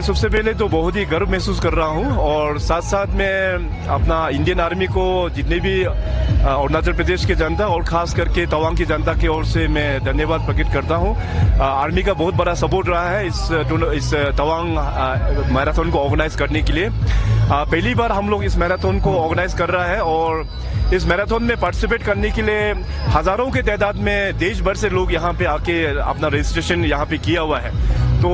सबसे पहले तो बहुत ही गर्व महसूस कर रहा हूँ और साथ साथ में अपना इंडियन आर्मी को जितने भी अरुणाचल प्रदेश की जनता और खास करके तवांग की जनता की ओर से मैं धन्यवाद प्रकट करता हूँ। आर्मी का बहुत बड़ा सपोर्ट रहा है इस तवांग मैराथन को ऑर्गेनाइज करने के लिए। पहली बार हम लोग इस मैराथन को ऑर्गेनाइज कर रहा है और इस मैराथन में पार्टिसिपेट करने के लिए हजारों के तादाद में देश भर से लोग यहाँ पे आके अपना रजिस्ट्रेशन यहाँ पे किया हुआ है। तो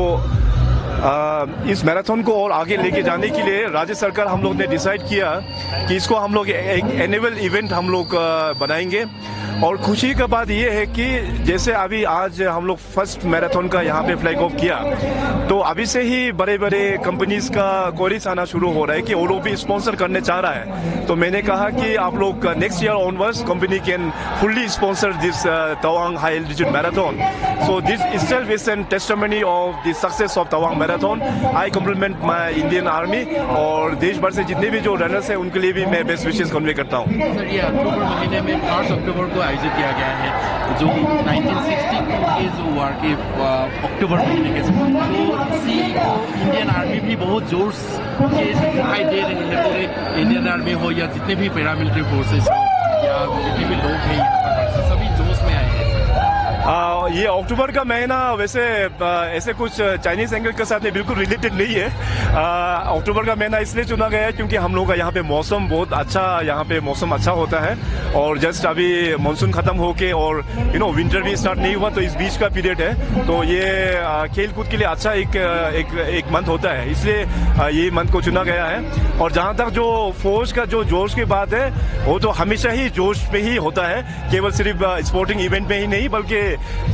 इस मैराथन को और आगे लेके जाने के लिए राज्य सरकार हम लोग ने डिसाइड किया कि इसको हम लोग एक एनुअल इवेंट हम लोग बनाएंगे। और खुशी का बात यह है कि जैसे अभी आज हम लोग फर्स्ट मैराथन का यहाँ पे फ्लैग ऑफ किया, तो अभी से ही बड़े बड़े कंपनीज का क्वेरीज आना शुरू हो रहा है कि वो लोग भी स्पॉन्सर करने चाह रहा है। तो मैंने कहा कि आप लोग next year onwards company can fully sponsor this Tawang high altitude marathon. So this itself is a testimony of the success of Tawang marathon. I compliment my Indian army और देश भर से जितने भी जो रनर्स हैं उनके लिए भी मैं बेस्ट विशेस कन्वे करता हूँ। सर, ये अक्टूबर महीने में 8 अक्टूबर को आयोजित किया गया है, जो 1962 के जो वार के अक्टूबर महीने के, तो इसी को इंडियन आर्मी भी बहुत जोर से दिखाई दे रही है। पूरे इंडियन आर्मी हो या जितने भी पैरामिलिट्री फोर्सेस हो या जितने भी लोग हैं यहाँ पर सभी जोश में आए हैं। ये अक्टूबर का महीना वैसे ऐसे कुछ चाइनीज एंगल के साथ में बिल्कुल रिलेटेड नहीं है। अक्टूबर का महीना इसलिए चुना गया है क्योंकि हम लोग का यहाँ पे मौसम बहुत अच्छा, यहाँ पे मौसम अच्छा होता है और जस्ट अभी मानसून खत्म होके और विंटर भी स्टार्ट नहीं हुआ, तो इस बीच का पीरियड है। तो ये खेल कूद के लिए अच्छा एक मंथ होता है, इसलिए ये मंथ को चुना गया है। और जहाँ तक जो फौज का जो जोश की बात है, वो तो हमेशा ही जोश पे ही होता है, केवल सिर्फ स्पोर्टिंग इवेंट में ही नहीं बल्कि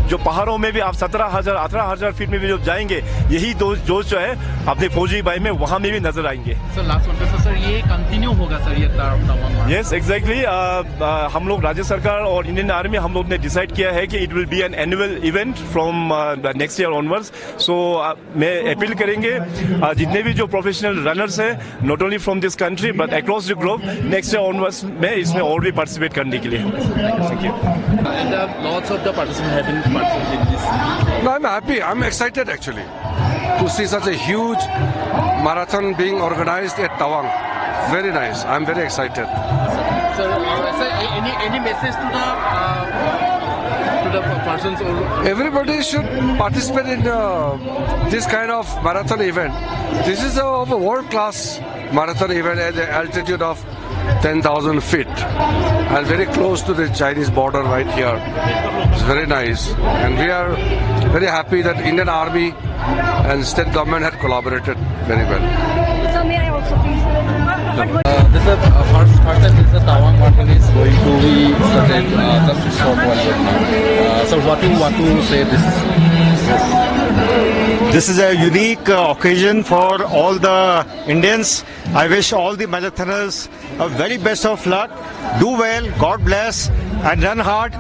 जो पहाड़ों में भी आप 17,000 18,000 फीट में भी जब जाएंगे, यही जोश जो है अपने फौजी भाई में वहां में भी नजर आएंगे। सर, लास्ट वन सर, ये कंटिन्यू होगा सर, ये तवांग? Yes, exactly. हम लोग राज्य सरकार और इंडियन आर्मी हम लोग ने डिसाइड किया है कि it will be an annual event from next year onwards. So मैं अपील करेंगे जितने भी जो प्रोफेशनल रनर्स है, not only from this country but across the globe, next year onwards में इसमें और भी पार्टिसिपेट करने के लिए। Thank you. And lots of the participants have been participating in this. No, I'm happy. I'm excited actually to see such a huge marathon being organized at Tawang. Very nice. I'm very excited. Sir, any message to the persons or Everybody should participate in this kind of marathon event. This is a world-class marathon event at the altitude of 10,000 feet and very close to the Chinese border right here. It's very nice, and we are very happy that Indian Army and state government had collaborated very well. So may I also please? this is first time this Tawang Marathon is going to be started just a short while now. So what do you want to say this? This is a unique occasion for all the Indians. I wish all the marathoners a very best of luck. Do well, God bless, and run hard.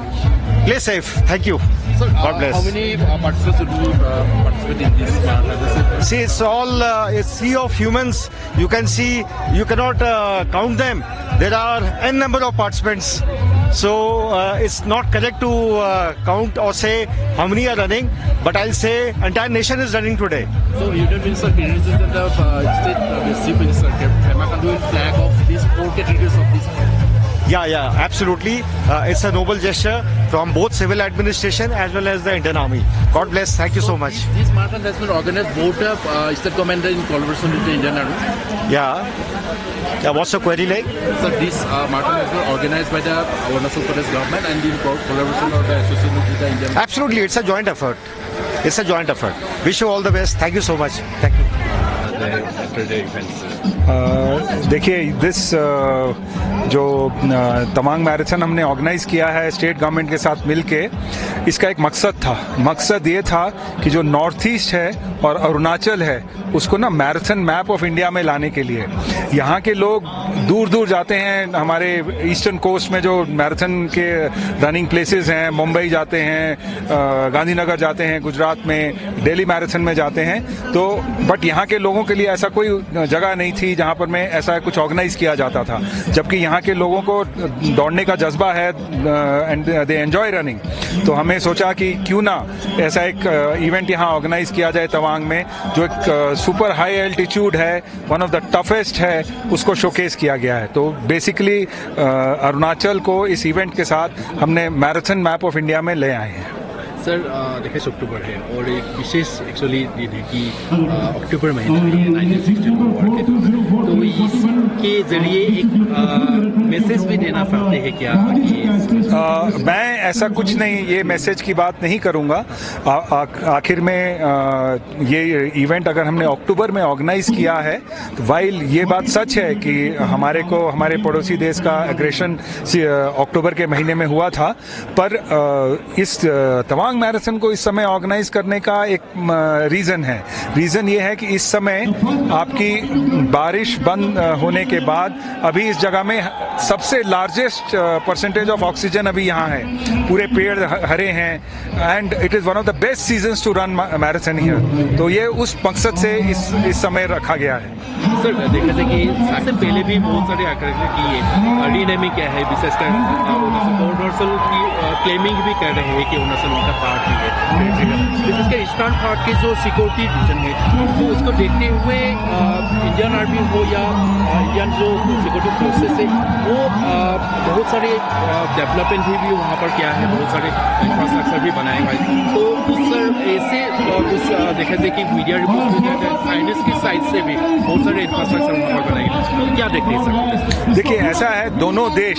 Play safe. Thank you. So, God bless. How many participants do participate in this marathon? See, it's all a sea of humans. You can see, you cannot count them. There are n number of participants. So it's not correct to count or say how many are running, but I'll say entire nation is running today. So Union Minister President of State Chief Minister Pema Khandu will flag off these 4 categories of this. Yeah, absolutely. It's a noble gesture from both civil administration as well as the Indian Army. God bless. Thank you so much. This marathon has been organized both of State Commander in collaboration with the Indian Army. Yeah, what's the query like? So this marathon has been organized by the Arunachal Pradesh government and in collaboration or the association with the Indian Army. Absolutely, it's a joint effort. It's a joint effort. Wish you all the best. Thank you so much. Thank you. देखिए, जो Tawang marathon हमने organise किया है state government के साथ मिलके, इसका एक मकसद ये था कि जो नॉर्थ ईस्ट है और अरुणाचल है उसको ना मैराथन मैप ऑफ इंडिया में लाने के लिए यहाँ के लोग दूर दूर जाते हैं। हमारे ईस्टर्न कोस्ट में जो मैराथन के रनिंग प्लेसेस हैं, मुंबई जाते हैं, गांधीनगर जाते हैं, गुजरात में दिल्ली मैराथन में जाते हैं, तो बट यहाँ के लोगों के लिए ऐसा कोई जगह नहीं थी जहाँ पर में ऐसा कुछ ऑर्गेनाइज किया जाता था, जबकि यहाँ के लोगों को दौड़ने का जज्बा है एंड दे एंजॉय रनिंग। तो हमें सोचा कि क्यों ना ऐसा एक इवेंट यहाँ ऑर्गेनाइज किया जाए तवांग में, जो एक सुपर हाई एल्टीट्यूड है, वन ऑफ द टफेस्ट है, उसको शोकेस किया गया है। तो बेसिकली अरुणाचल को इस इवेंट के साथ हमने मैराथन मैप ऑफ इंडिया में ले आए हैं। सर देखिए अक्टूबर है और एक विशेष एक्चुअली दिन है कि अक्टूबर महीने में 1960 को हुआ है, तो इसके जरिए एक मैसेज भी देना चाहते हैं क्या? मैं ऐसा कुछ नहीं, ये मैसेज की बात नहीं करूंगा। आखिर में ये इवेंट अगर हमने अक्टूबर में ऑर्गेनाइज किया है, तो वाइल ये बात सच है कि हमारे पड़ोसी देश का एग्रेशन अक्टूबर के महीने में हुआ था, पर इस तवांग मैराथन को इस समय ऑर्गेनाइज करने का एक रीजन है। रीजन ये है कि इस समय आपकी बारिश बंद होने के बाद अभी इस जगह में सबसे लार्जेस्ट परसेंटेज ऑफ ऑक्सीजन अभी यहाँ है, पूरे पेड़ हरे हैं and it is one of the best seasons to run marathon here. तो ये उस मकसद से इस समय रखा गया है। सर देखा जाए कि सबसे पहले भी बहुत सारे आकर कि रीनेमिंग क्या है, विशेषकर अरुणाचल की क्लेमिंग भी कर रहे हैं कि अरुणाचल उनका पार्ट भी है, विशेषकर ईस्टर्न पार्ट के जो सिक्योरिटी रीजन है, तो उसको देखते हुए इंडियन आर्मी हो या इंडियन जो सिक्योरिटी फोर्सेस है, वो बहुत सारे डेवलपमेंट भी वहाँ पर किया है, बहुत सारे इंफ्रास्ट्रक्चर भी बनाए गए। तो सर ऐसे कुछ देखा जाए कि मीडिया रिपोर्ट साइंस की साइड से भी बहुत सारे इंफ्रास्ट्रक्चर वहाँ पर बनाए गए, तो क्या देखते हैं सर? देखिए ऐसा है, दोनों देश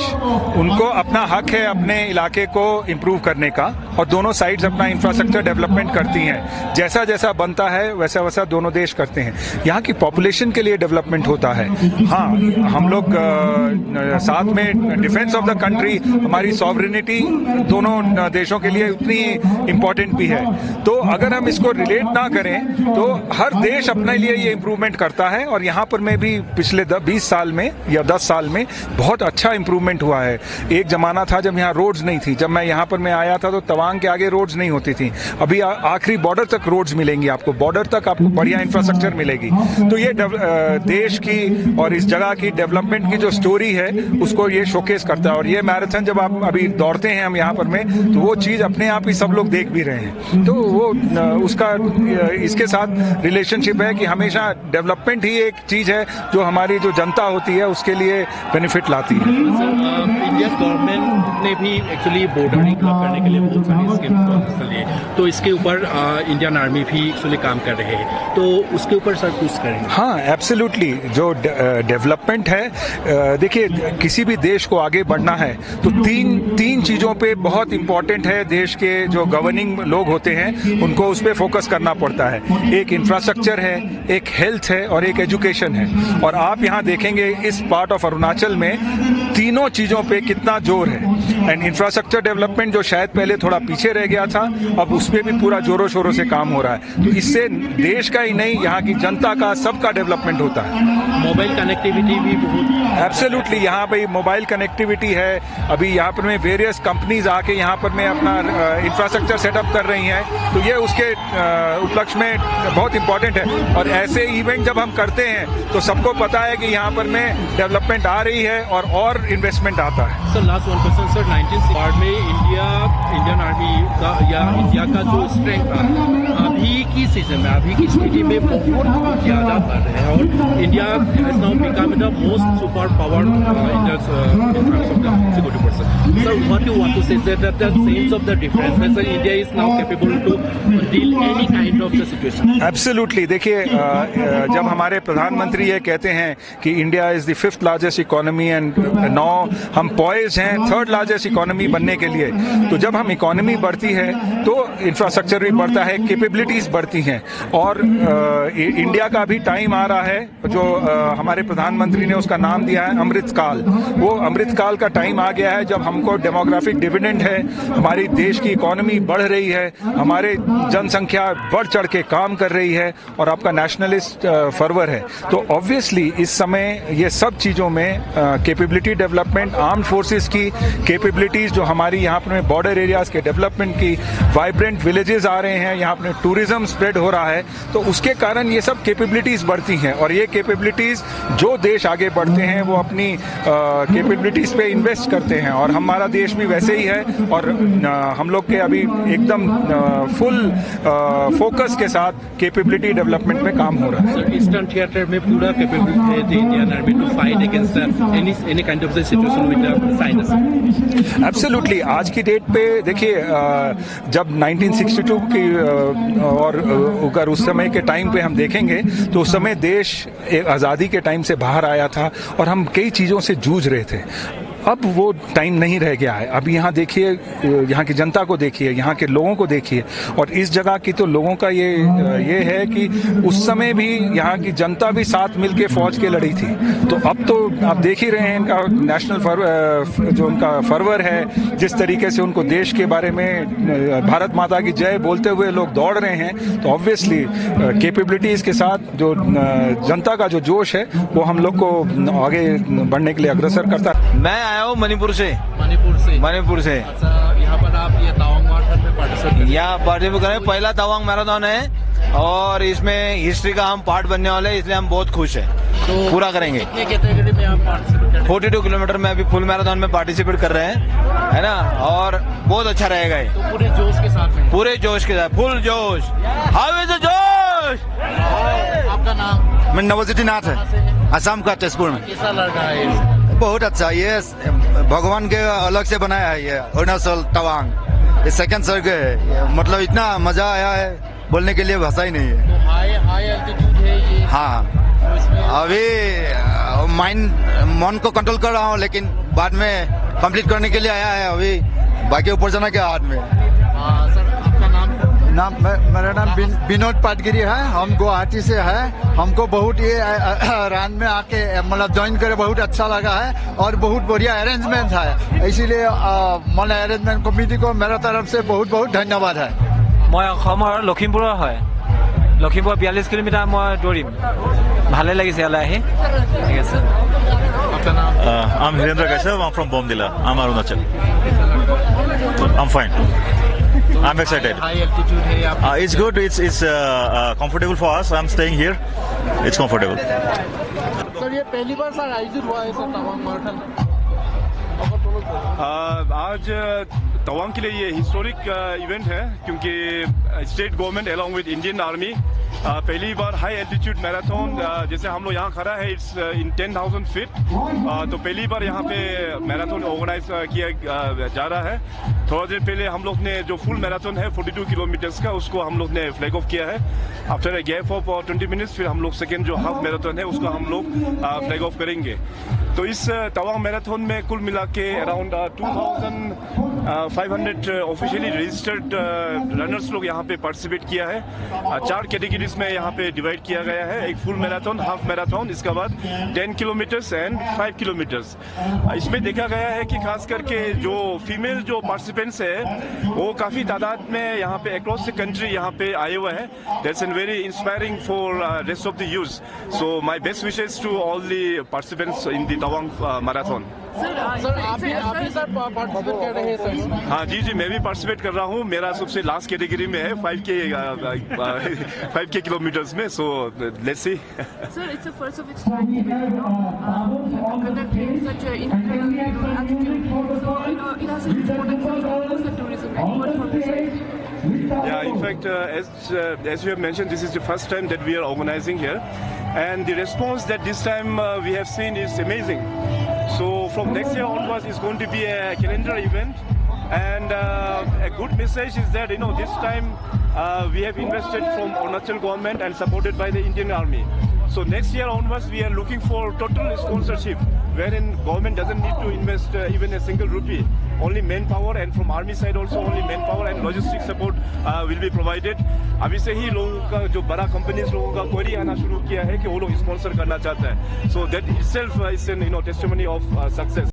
उनको अपना हक है अपने इलाके को इम्प्रूव करने का, और दोनों साइड्स अपना इंफ्रास्ट्रक्चर डेवलपमेंट करती हैं। जैसा जैसा बनता है वैसा वैसा दोनों देश करते हैं। यहाँ की पॉपुलेशन के लिए डेवलपमेंट होता है। हाँ, हम लोग साथ में डिफेंस ऑफ द कंट्री, हमारी सॉवरेनिटी दोनों देशों के लिए उतनी इम्पोर्टेंट भी है। तो अगर हम इसको रिलेट ना करें तो हर देश अपने लिए ये इम्प्रूवमेंट करता है, और यहाँ पर में भी पिछले 20 साल में या 10 साल में बहुत अच्छा इम्प्रूवमेंट हुआ है। एक जमाना था जब यहाँ रोड्स नहीं थी, जब मैं यहाँ पर मैं आया था तो तवांग के आगे रोड्स नहीं होती थी, अभी आखिरी बॉर्डर तक रोड्स मिलेंगी आपको, बॉर्डर तक आपको बढ़िया इंफ्रास्ट्रक्चर मिलेगी। तो ये देश की और इस जगह की डेवलपमेंट की जो स्टोरी है उसको ये शोकेस करता है। और ये मैराथन जब आप अभी दौड़ते हैं हम यहाँ पर में, तो वो चीज़ अपने आप ही सब लोग देख भी रहे हैं। तो वो उसका इसके साथ रिलेशनशिप है कि हमेशा डेवलपमेंट ही एक चीज़ है जो हमारी जो जनता होती है उसके लिए बेनिफिट लाती है। इंडिया गवर्नमेंट ने भी एक्चुअली बॉर्डरिंग करने के लिए बहुत सारी स्कीम लिए, तो इसके ऊपर इंडियन आर्मी भी एक्चुअली काम कर रहे हैं, तो उसके ऊपर सर कुछ करेंगे? हाँ, एब्सोल्युटली। जो डेवलपमेंट है, देखिए किसी भी देश को आगे बढ़ना है तो तीन चीज़ों पे बहुत इंपॉर्टेंट है। देश के जो गवर्निंग लोग होते हैं उनको उस पर फोकस करना पड़ता है। एक इंफ्रास्ट्रक्चर है, एक हेल्थ है और एक एजुकेशन है। और आप यहाँ देखेंगे इस पार्ट ऑफ अरुणाचल में तीनों चीज़ों पे कितना जोर है। एंड इंफ्रास्ट्रक्चर डेवलपमेंट जो शायद पहले थोड़ा पीछे रह गया था, अब उस पर भी पूरा जोरों शोरों से काम हो रहा है। तो इससे देश का ही नहीं, यहाँ की जनता का, सबका डेवलपमेंट होता है। मोबाइल कनेक्टिविटी भी बहुत एब्सोल्युटली, यहाँ पे मोबाइल कनेक्टिविटी है। अभी यहाँ पर में वेरियस कंपनीज आके यहाँ पर में अपना इंफ्रास्ट्रक्चर सेटअप कर रही हैं, तो ये उसके उपलक्ष्य में बहुत इंपॉर्टेंट है। और ऐसे इवेंट जब हम करते हैं तो सबको पता है कि यहाँ पर में डेवलपमेंट आ रही है और इन्वेस्टमेंट आता है। सर लास्ट 1% सर 1960 में इंडियन आर्मी का या इंडिया का जो स्ट्रेंथ था अभी की सीजन में, अभी की स्थिति में बहुत ज़्यादा बढ़ रहा है, और India has now become the most super power in terms of the security person. Sir what you want to say that the sense of the difference है, sir India is now capable to deal any kind of the situation? Absolutely. देखिए जब हमारे प्रधानमंत्री ये कहते हैं कि India is the 5th largest economy and now हम पॉइज हैं 3rd लार्जेस्ट इकोनॉमी बनने के लिए, तो जब हम इकोनॉमी बढ़ती है तो इंफ्रास्ट्रक्चर भी बढ़ता है, कैपेबिलिटीज बढ़ती हैं। और इंडिया का भी टाइम आ रहा है जो हमारे प्रधानमंत्री ने उसका नाम दिया है अमृतकाल। वो अमृतकाल का टाइम आ गया है जब हमको डेमोग्राफिक डिविडेंड है, हमारी देश की इकोनॉमी बढ़ रही है, हमारे जनसंख्या बढ़ चढ़ के काम कर रही है और आपका नेशनलिस्ट फर्वर है। तो ऑब्वियसली इस समय ये सब चीज़ों में कैपेबिलिटी डेवलपमेंट, आर्म्ड फोर्सेस की कैपेबिलिटीज, जो हमारी यहाँ पर बॉर्डर एरियाज के डेवलपमेंट की, वाइब्रेंट विलेजेस आ रहे हैं, यहाँ पर टूरिज्म स्प्रेड हो रहा है, तो उसके कारण ये सब कैपेबिलिटीज बढ़ती हैं। और ये कैपेबिलिटीज जो देश आगे बढ़ते हैं वो अपनी कैपेबिलिटीज पे इन्वेस्ट करते हैं। और हमारा देश भी वैसे ही है और हम लोग के अभी एकदम फुल फोकस के साथ कैपेबिलिटी डेवलपमेंट में काम हो रहा है। सर, ईस्टर्न थिएटर में पूरा कैपेबल है the Indian army to fight against any kind of the situation with the science. Absolutely, आज की डेट पे देखिए, जब 1962 की और अगर उस समय के टाइम पे हम देखेंगे तो उस समय देश आज़ादी के टाइम से बाहर आया था और हम कई चीज़ों से जूझ रहे थे। अब वो टाइम नहीं रह गया है। अब यहाँ देखिए, यहाँ की जनता को देखिए, यहाँ के लोगों को देखिए, और इस जगह की तो लोगों का ये है कि उस समय भी यहाँ की जनता भी साथ मिलके फौज के लड़ी थी। तो अब तो आप देख ही रहे हैं इनका नेशनल जो उनका फर्वर है, जिस तरीके से उनको देश के बारे में भारत माता की जय बोलते हुए लोग दौड़ रहे हैं। तो ऑब्वियसली कैपेबिलिटीज के साथ जो जनता का जो जोश है वो हम लोग को आगे बढ़ने के लिए अग्रसर करता है। मैं आया हूँ मणिपुर से। मणिपुर से। अच्छा, यहाँ पर आप ये तवांग मैराथन में पार्टिसिपेट यहाँ पार्टिसिपेट करें, पहला तवांग मैराथन है और इसमें हिस्ट्री का हम पार्ट बनने वाले हैं, इसलिए हम बहुत खुश हैं। तो पूरा करेंगे। कितने कैटेगरी में आप पार्टिसिपेट करें? 42 किलोमीटर में अभी फुल मैराथन में पार्टिसिपेट कर रहे हैं, है ना, और बहुत अच्छा रहेगा ये। तो पूरे जोश के साथ में? पूरे जोश के साथ, फुल जोश। हाउ इज द जोश? आपका नाम? मैं नवज्योति नाथ है, असम का तेजपुर में। कैसा लग रहा है ये? बहुत अच्छा, ये भगवान के अलग से बनाया है ये अरुणाचल तवांग, ये सेकंड सर्ग है। मतलब इतना मजा आया है, बोलने के लिए भाषा ही नहीं है। तो हाई एल्टीट्यूड है ये? हाँ, तो इसमें अभी मन को कंट्रोल कर रहा हूँ, लेकिन बाद में कंप्लीट करने के लिए आया है। अभी बाकी ऊपर जाना क्या हाथ में। सर, आपका नाम? मेरा नाम विनोद पाटगिरी है, हम गुवाहाटी से है। हमको बहुत ये रन में आके मतलब ज्वाइन करे बहुत अच्छा लगा है और बहुत बढ़िया अरेंजमेंट है, इसीलिए मन अरेंजमेंट कमिटी को मेरा तरफ से बहुत बहुत धन्यवाद है। मैं অসমৰ লখিমপুৰৰ হয়। লখিমপুৰ 42 কিলোমিটাৰ মই দৌৰিম। ভালে লাগিছে ইয়ালৈ আহি। ঠিক আছে। आपका नाम? I'm Hirendra Kaishap. I'm from Bomdila. I'm Arunachal. I'm fine. I'm excited. High altitude है आप? It's good. It's comfortable for us. I'm staying here. It's comfortable. Sir, ये पहली बार सर आयोजित हुआ है सर तवांग मैराथन? आज तवांग के लिए ये हिस्टोरिक इवेंट है, क्योंकि state government along with Indian army पहली बार हाई एल्टीट्यूड मैराथन, जैसे हम लोग यहाँ खड़ा है, इट्स इन 10,000 फीट, तो पहली बार यहाँ पे मैराथन ऑर्गेनाइज किया जा रहा है। थोड़ा देर पहले हम लोग ने जो फुल मैराथन है 42 किलोमीटर्स का, उसको हम लोग ने फ्लैग ऑफ किया है। After a gap of 20 minutes फिर हम लोग सेकेंड जो हाफ मैराथन है उसको हम लोग फ्लैग ऑफ करेंगे। तो इस तवांग मैराथन में कुल मिला के अराउंड 2,500 ऑफिशियली रजिस्टर्ड रनर्स लोग यहाँ पे पार्टिसिपेट किया है। 4 कैटेगरीज में यहाँ पे डिवाइड किया गया है, एक फुल मैराथन, हाफ मैराथन, इसके बाद 10 किलोमीटर्स एंड 5 किलोमीटर्स। इसमें देखा गया है कि खास करके जो फीमेल जो पार्टिसिपेंट्स है वो काफ़ी तादाद में यहाँ पे अक्रॉस द कंट्री यहाँ पे आए हुए हैं। That's an very inspiring for rest of the youth. So my best wishes to all the participants in the Tawang marathon. Sir, आप भी सर पार्टिसिपेट कर रहे हैं सर? हाँ जी, मैं भी पार्टिसिपेट कर रहा हूँ। मेरा सबसे लास्ट कैटेगरी में है 5 किलोमीटर्स में। So let's see. Sir, it's the first of its kind event, conducting such an incredible altitude. So, it has a huge potential for tourism and what from the side. Yeah, in fact, as you have mentioned, this is the first time that we are organizing here, and the response that this time we have seen is amazing. So from next year onwards, it's going to be a calendar event, and a good message is that this time we have invested from Arunachal government and supported by the Indian Army. So next year onwards, we are looking for total sponsorship, wherein government doesn't need to invest even a single rupee. Only manpower, and from army side also only manpower and logistic support will be provided. अभी से ही लोगों का जो बड़ा companies लोगों का query आना शुरू किया है कि वो लोग स्पॉन्सर करना चाहते हैं. So that itself is an testimony of success.